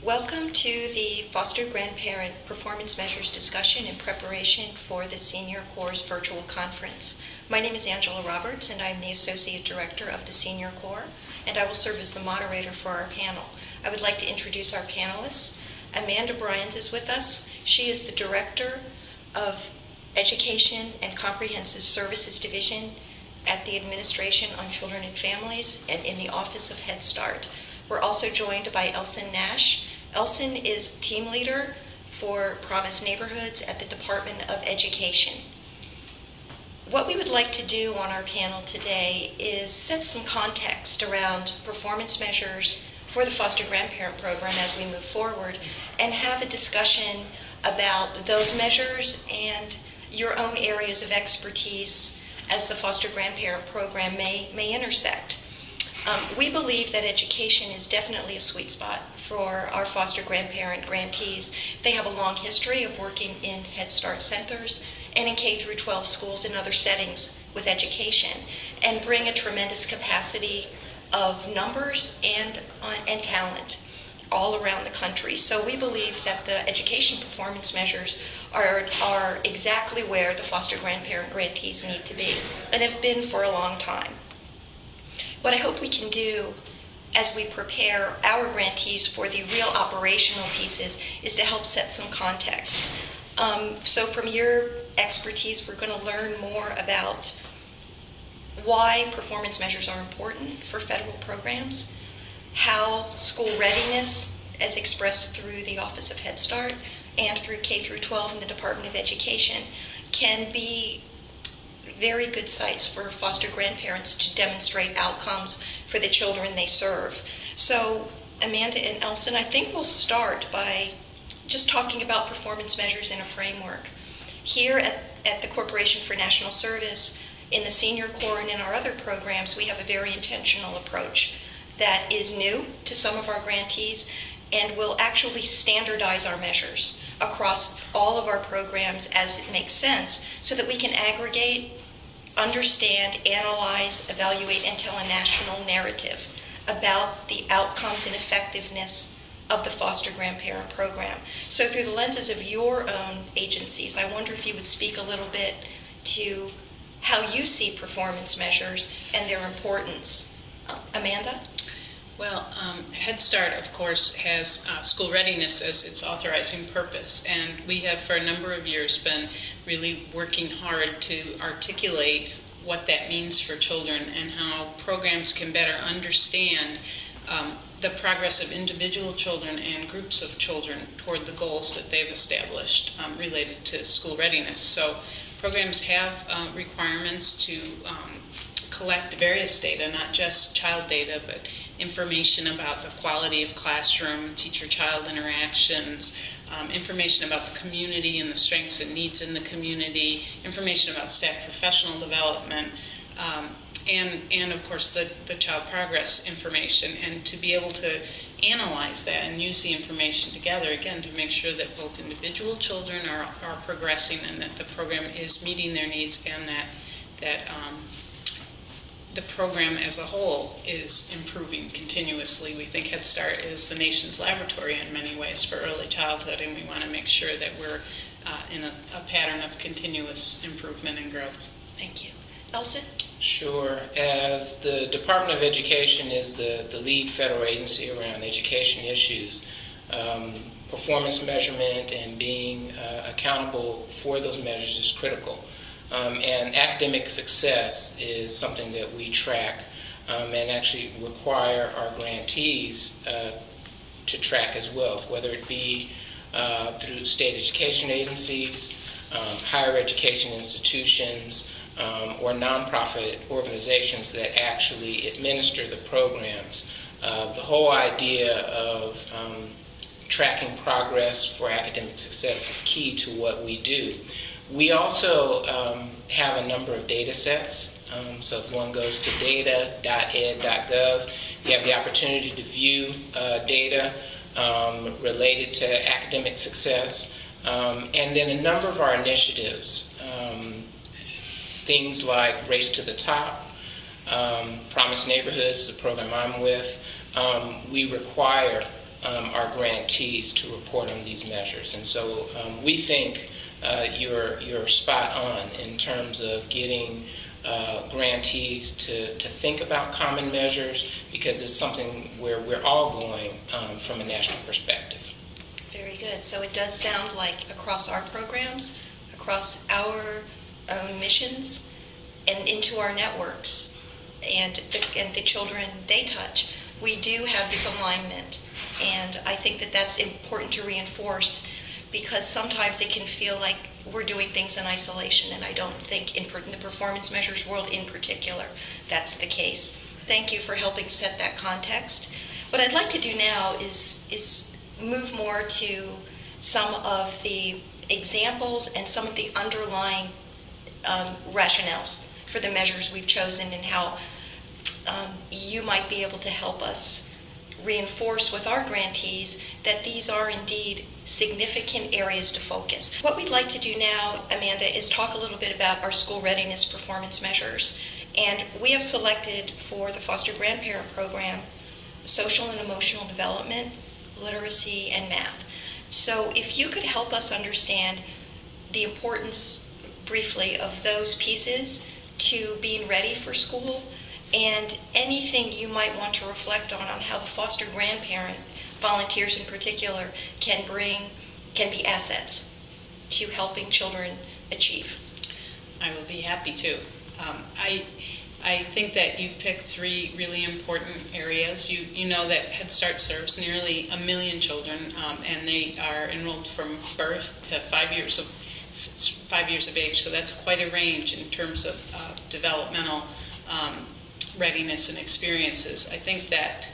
Welcome to the Foster Grandparent Performance Measures discussion in preparation for the Senior Corps' virtual conference. My name is Angela Roberts, and I'm the Associate Director of the Senior Corps, and I will serve as the moderator for our panel. I would like to introduce our panelists. Amanda Bryans is with us. She is the Director of Education and Comprehensive Services Division at the Administration on Children and Families and in the Office of Head Start. We're also joined by Elson Nash. Elson is team leader for Promise Neighborhoods at the Department of Education. What we would like to do on our panel today is set some context around performance measures for the foster grandparent program as we move forward, and have a discussion about those measures and your own areas of expertise as the foster grandparent program may intersect. We believe that education is definitely a sweet spot for our foster grandparent grantees. They have a long history of working in Head Start centers and in K-12 schools and other settings with education, and bring a tremendous capacity of numbers and talent all around the country. So we believe that the education performance measures are exactly where the foster grandparent grantees need to be and have been for a long time. What I hope we can do as we prepare our grantees for the real operational pieces is to help set some context. So from your expertise, we're going to learn more about why performance measures are important for federal programs, how school readiness, as expressed through the Office of Head Start and through K-12 in the Department of Education, can be very good sites for foster grandparents to demonstrate outcomes for the children they serve. So Amanda and Elson, I think we'll start by just talking about performance measures in a framework. Here at the Corporation for National Service, in the Senior Corps and in our other programs, we have a very intentional approach that is new to some of our grantees and will actually standardize our measures across all of our programs as it makes sense, so that we can aggregate, understand, analyze, evaluate, and tell a national narrative about the outcomes and effectiveness of the foster grandparent program. So through the lenses of your own agencies, I wonder if you would speak a little bit to how you see performance measures and their importance. Amanda? Well, Head Start, of course, has school readiness as its authorizing purpose, and we have for a number of years been really working hard to articulate what that means for children and how programs can better understand the progress of individual children and groups of children toward the goals that they've established related to school readiness. So programs have requirements to collect various data, not just child data, but information about the quality of classroom, teacher-child interactions, information about the community and the strengths and needs in the community, information about staff professional development, and of course the child progress information, and to be able to analyze that and use the information together, again, to make sure that both individual children are progressing and that the program is meeting their needs, and that the program as a whole is improving continuously. We think Head Start is the nation's laboratory in many ways for early childhood, and we want to make sure that we're in a pattern of continuous improvement and growth. Thank you. Elson? Sure. As the Department of Education is the lead federal agency around education issues, performance measurement and being accountable for those measures is critical. And academic success is something that we track and actually require our grantees to track as well, whether it be through state education agencies, higher education institutions, or nonprofit organizations that actually administer the programs. The whole idea of tracking progress for academic success is key to what we do. We also have a number of data sets. So if one goes to data.ed.gov, you have the opportunity to view data related to academic success. And then a number of our initiatives, things like Race to the Top, Promise Neighborhoods, the program I'm with, we require our grantees to report on these measures. And so we think you're spot on in terms of getting grantees to think about common measures, because it's something where we're all going from a national perspective. Very good. So it does sound like across our programs, across our own missions, and into our networks, and the children they touch, we do have this alignment. And I think that that's important to reinforce, because sometimes it can feel like we're doing things in isolation, and I don't think in the performance measures world in particular that's the case. Thank you for helping set that context. What I'd like to do now is move more to some of the examples and some of the underlying rationales for the measures we've chosen, and how you might be able to help us reinforce with our grantees that these are indeed significant areas to focus. What we'd like to do now, Amanda, is talk a little bit about our school readiness performance measures. And we have selected for the foster grandparent program social and emotional development, literacy, and math. So if you could help us understand the importance briefly of those pieces to being ready for school, and anything you might want to reflect on how the foster grandparent volunteers in particular can be assets to helping children achieve. I will be happy to. I think that you've picked three really important areas. You know that Head Start serves nearly 1 million children, and they are enrolled from birth to 5 years of age. So that's quite a range in terms of developmental readiness and experiences. I think that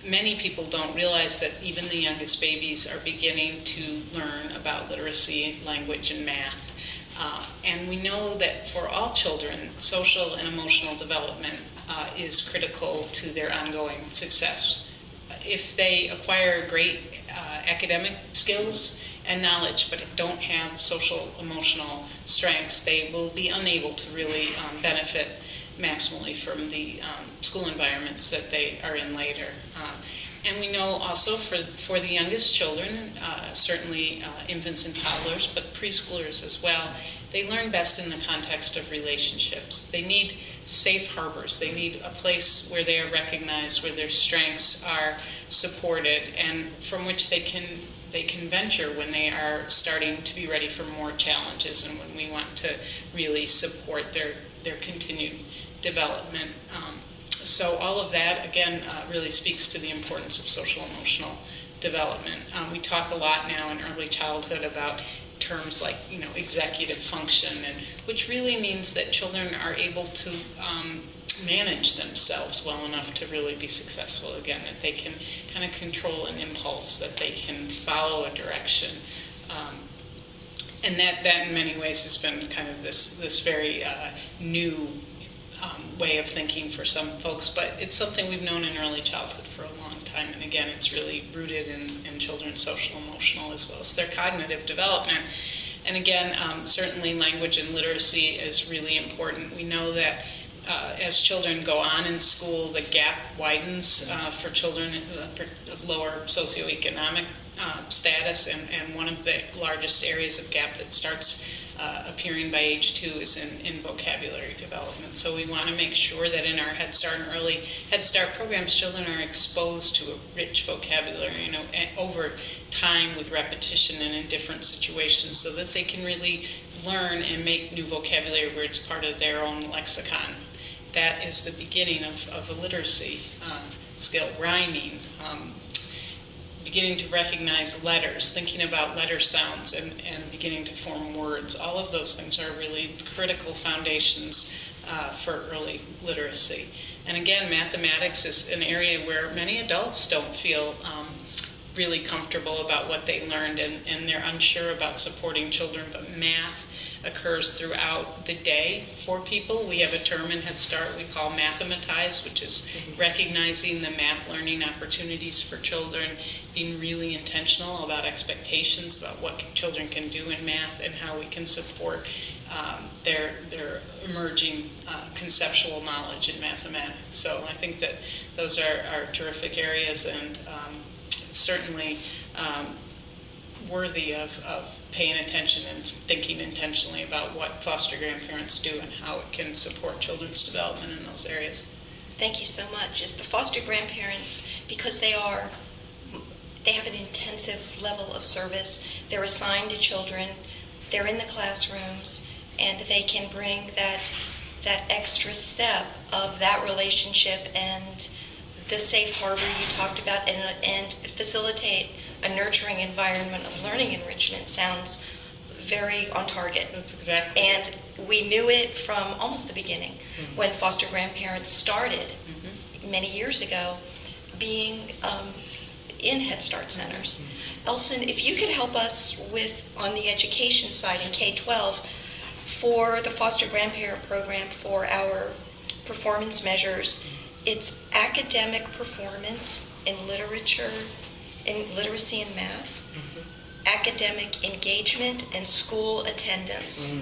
many people don't realize that even the youngest babies are beginning to learn about literacy, language, and math. And we know that for all children, social and emotional development is critical to their ongoing success. If they acquire great academic skills and knowledge but don't have social emotional strengths, they will be unable to really benefit maximally from the school environments that they are in later. And we know also for the youngest children, certainly infants and toddlers, but preschoolers as well, they learn best in the context of relationships. They need safe harbors. They need a place where they are recognized, where their strengths are supported, and from which they can venture when they are starting to be ready for more challenges, and when we want to really support their continued development. So all of that, again, really speaks to the importance of social emotional development. We talk a lot now in early childhood about terms like, executive function, and which really means that children are able to manage themselves well enough to really be successful. Again, that they can kind of control an impulse, that they can follow a direction. And that in many ways has been kind of this very new way of thinking for some folks, but it's something we've known in early childhood for a long time. And again, it's really rooted in children's social, emotional, as well as their cognitive development. And again, certainly language and literacy is really important. We know that as children go on in school, the gap widens for children of lower socioeconomic status, and one of the largest areas of gap that starts appearing by age 2 is in vocabulary development. So we want to make sure that in our Head Start and early Head Start programs, children are exposed to a rich vocabulary, over time with repetition and in different situations, so that they can really learn and make new vocabulary words part of their own lexicon. That is the beginning of a literacy skill. Rhyming, beginning to recognize letters, thinking about letter sounds, and beginning to form words. All of those things are really critical foundations for early literacy. And again, mathematics is an area where many adults don't feel really comfortable about what they learned, and they're unsure about supporting children, but math occurs throughout the day for people. We have a term in Head Start we call mathematize, which is recognizing the math learning opportunities for children, being really intentional about expectations about what children can do in math, and how we can support their emerging conceptual knowledge in mathematics. So I think that those are terrific areas, and certainly worthy of paying attention and thinking intentionally about what foster grandparents do and how it can support children's development in those areas. Thank you so much. As the foster grandparents, because they have an intensive level of service, they're assigned to children, they're in the classrooms, and they can bring that extra step of that relationship and the safe harbor you talked about, and facilitate a nurturing environment of learning enrichment. Sounds very on target. That's exactly And we knew it from almost the beginning, when foster grandparents started many years ago being in Head Start centers. Elson, if you could help us with, on the education side in K-12, for the foster grandparent program, for our performance measures, it's academic performance in literature, in literacy and math, academic engagement, and school attendance.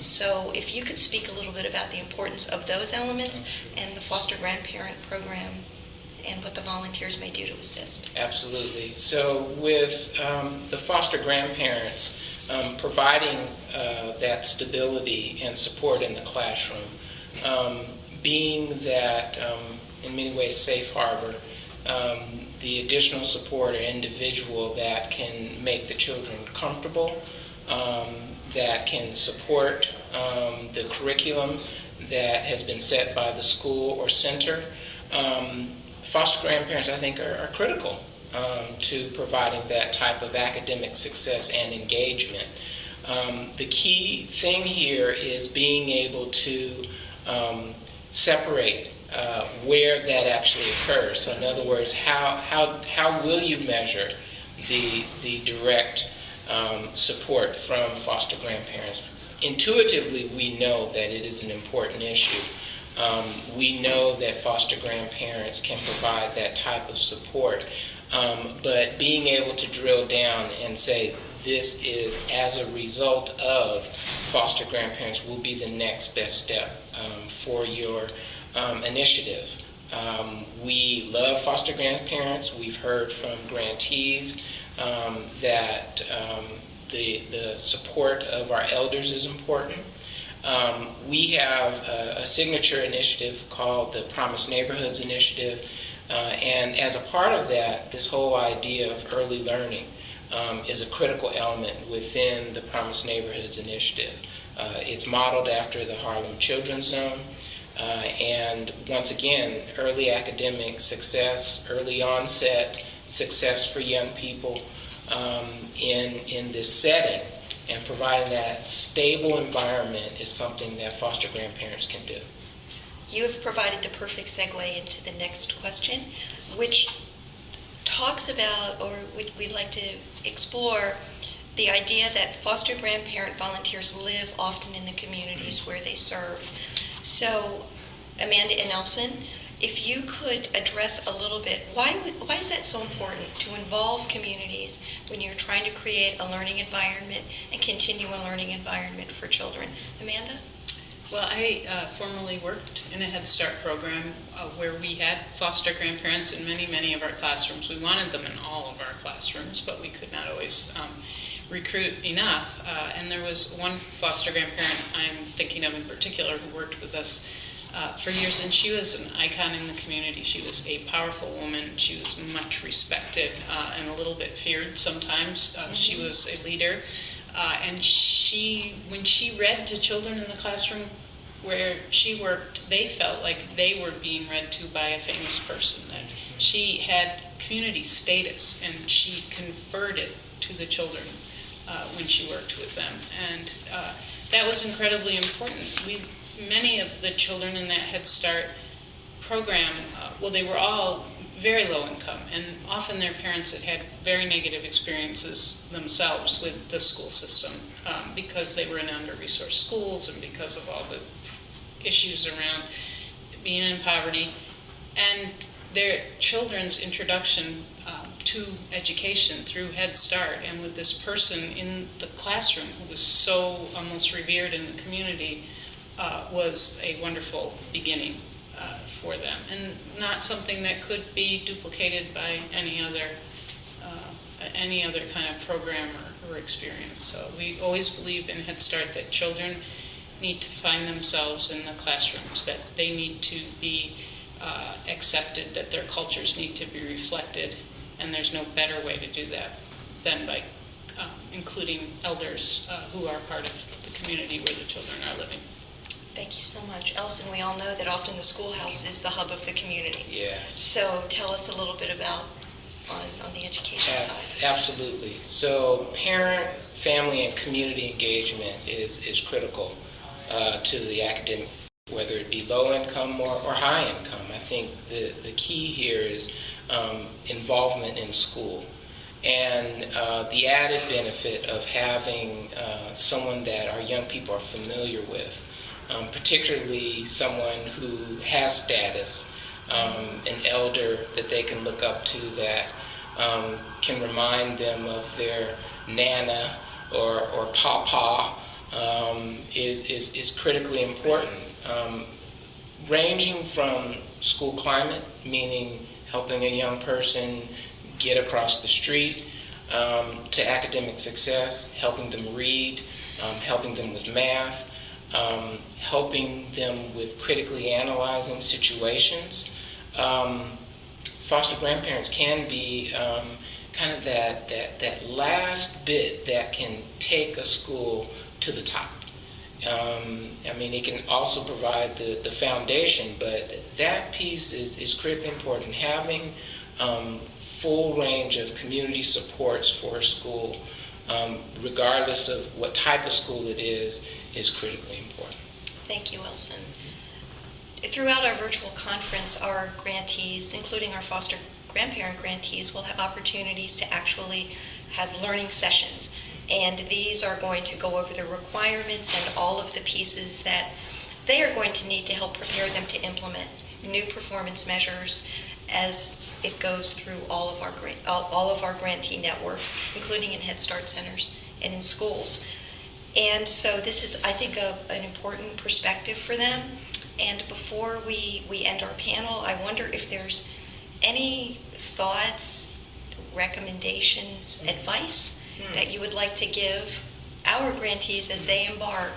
So if you could speak a little bit about the importance of those elements and the foster grandparent program and what the volunteers may do to assist. Absolutely. So with the foster grandparents, providing that stability and support in the classroom, being that, in many ways, safe harbor, the additional support or individual that can make the children comfortable, that can support the curriculum that has been set by the school or center. Foster grandparents, I think, are critical to providing that type of academic success and engagement. The key thing here is being able to separate where that actually occurs. So in other words, how will you measure the direct support from foster grandparents? Intuitively, we know that it is an important issue. We know that foster grandparents can provide that type of support, but being able to drill down and say this is as a result of foster grandparents will be the next best step for your initiative. We love foster grandparents. We've heard from grantees that the support of our elders is important. We have a signature initiative called the Promised Neighborhoods Initiative, and as a part of that, this whole idea of early learning is a critical element within the Promised Neighborhoods Initiative. It's modeled after the Harlem Children's Zone, and once again, early academic success, early onset success for young people in this setting, and providing that stable environment is something that foster grandparents can do. You have provided the perfect segue into the next question, which talks about, or we'd like to explore, the idea that foster grandparent volunteers live often in the communities where they serve. So, Amanda and Nelson, if you could address a little bit, why is that so important to involve communities when you're trying to create a learning environment and continue a learning environment for children? Amanda? Well, I formerly worked in a Head Start program where we had foster grandparents in many of our classrooms. We wanted them in all of our classrooms, but we could not always recruit enough. And there was one foster grandparent I'm thinking of in particular who worked with us for years, and she was an icon in the community. She was a powerful woman. She was much respected and a little bit feared sometimes. She was a leader, and when she read to children in the classroom where she worked, they felt like they were being read to by a famous person, that she had community status, and she conferred it to the children when she worked with them. And that was incredibly important. Many of the children in that Head Start program, they were all very low income, and often their parents had very negative experiences themselves with the school system because they were in under-resourced schools and because of all the issues around being in poverty. And their children's introduction to education through Head Start, and with this person in the classroom who was so almost revered in the community, was a wonderful beginning for them, and not something that could be duplicated by any other any other kind of program or experience. So we always believe in Head Start that children need to find themselves in the classrooms, that they need to be accepted, that their cultures need to be reflected, and there's no better way to do that than by including elders who are part of the community where the children are living. Thank you so much. Elson, we all know that often the schoolhouse is the hub of the community. Yes. So tell us a little bit about on the education side. Absolutely. So parent, family, and community engagement is critical to the academic, whether it be low income or high income. I think the key here is involvement in school. And the added benefit of having someone that our young people are familiar with, particularly someone who has status, an elder that they can look up to that can remind them of their nana or papa is critically important. Ranging from school climate, meaning helping a young person get across the street, to academic success, helping them read, helping them with math, helping them with critically analyzing situations. Foster grandparents can be kind of that last bit that can take a school to the top. I mean, it can also provide the foundation, but that piece is critically important. Having full range of community supports for a school, regardless of what type of school it is critically important. Thank you, Wilson. Throughout our virtual conference, our grantees, including our foster grandparent grantees, will have opportunities to actually have learning sessions. And these are going to go over the requirements and all of the pieces that they are going to need to help prepare them to implement new performance measures as it goes through all of our grantee networks, including in Head Start centers and in schools. And so this is, I think, an important perspective for them. And before we end our panel, I wonder if there's any thoughts, recommendations, advice that you would like to give our grantees as they embark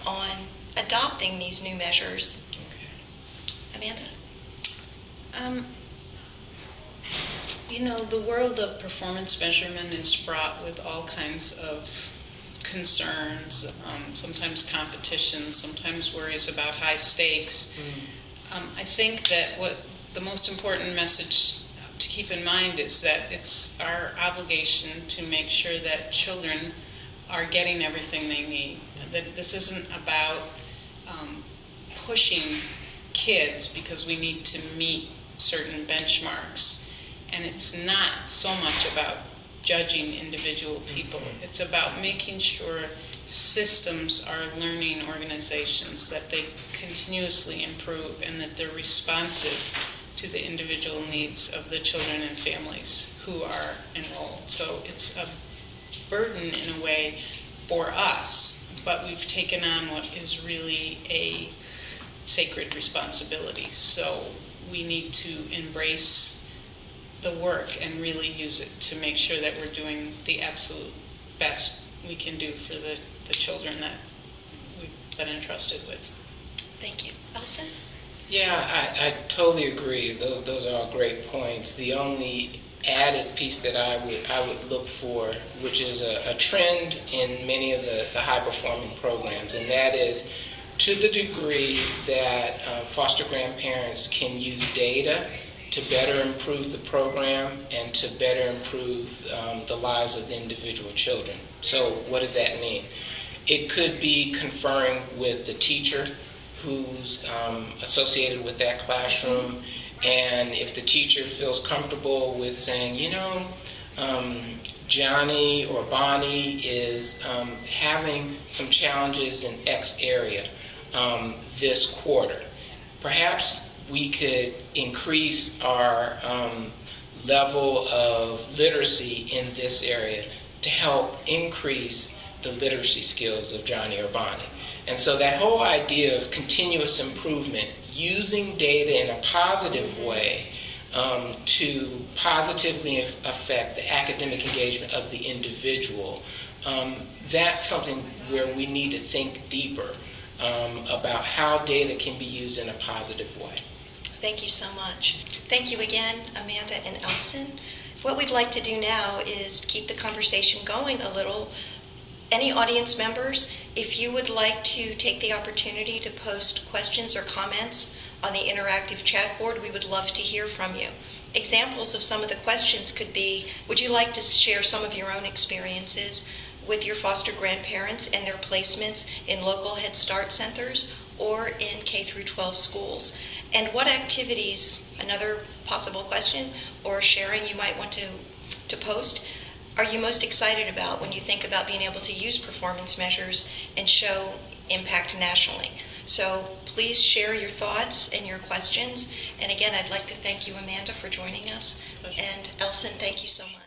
on adopting these new measures. Amanda? You know, the world of performance measurement is fraught with all kinds of concerns, sometimes competition, sometimes worries about high stakes. I think that what the most important message to keep in mind is that it's our obligation to make sure that children are getting everything they need. That this isn't about pushing kids because we need to meet certain benchmarks. And it's not so much about judging individual people. It's about making sure systems are learning organizations, that they continuously improve and that they're responsive to the individual needs of the children and families who are enrolled. So it's a burden in a way for us, but we've taken on what is really a sacred responsibility. So we need to embrace the work and really use it to make sure that we're doing the absolute best we can do for the children that we've been entrusted with. Thank you. Elson? Yeah, I totally agree. Those are all great points. The only added piece that I would look for, which is a trend in many of the high-performing programs, and that is to the degree that foster grandparents can use data to better improve the program and to better improve the lives of the individual children. So what does that mean? It could be conferring with the teacher who's associated with that classroom, and if the teacher feels comfortable with saying, you know, Johnny or Bonnie is having some challenges in X area this quarter, perhaps we could increase our level of literacy in this area to help increase the literacy skills of Johnny or Bonnie. And so that whole idea of continuous improvement, using data in a positive way, to positively affect the academic engagement of the individual, that's something where we need to think deeper about how data can be used in a positive way. Thank you so much. Thank you again, Amanda and Elson. What we'd like to do now is keep the conversation going a little. Any audience members, if you would like to take the opportunity to post questions or comments on the interactive chat board, we would love to hear from you. Examples of some of the questions could be, would you like to share some of your own experiences with your foster grandparents and their placements in local Head Start centers or in K through 12 schools? And what activities, another possible question or sharing you might want to post, are you most excited about when you think about being able to use performance measures and show impact nationally? So please share your thoughts and your questions. And again, I'd like to thank you, Amanda, for joining us. Pleasure. And Elson, thank you so much.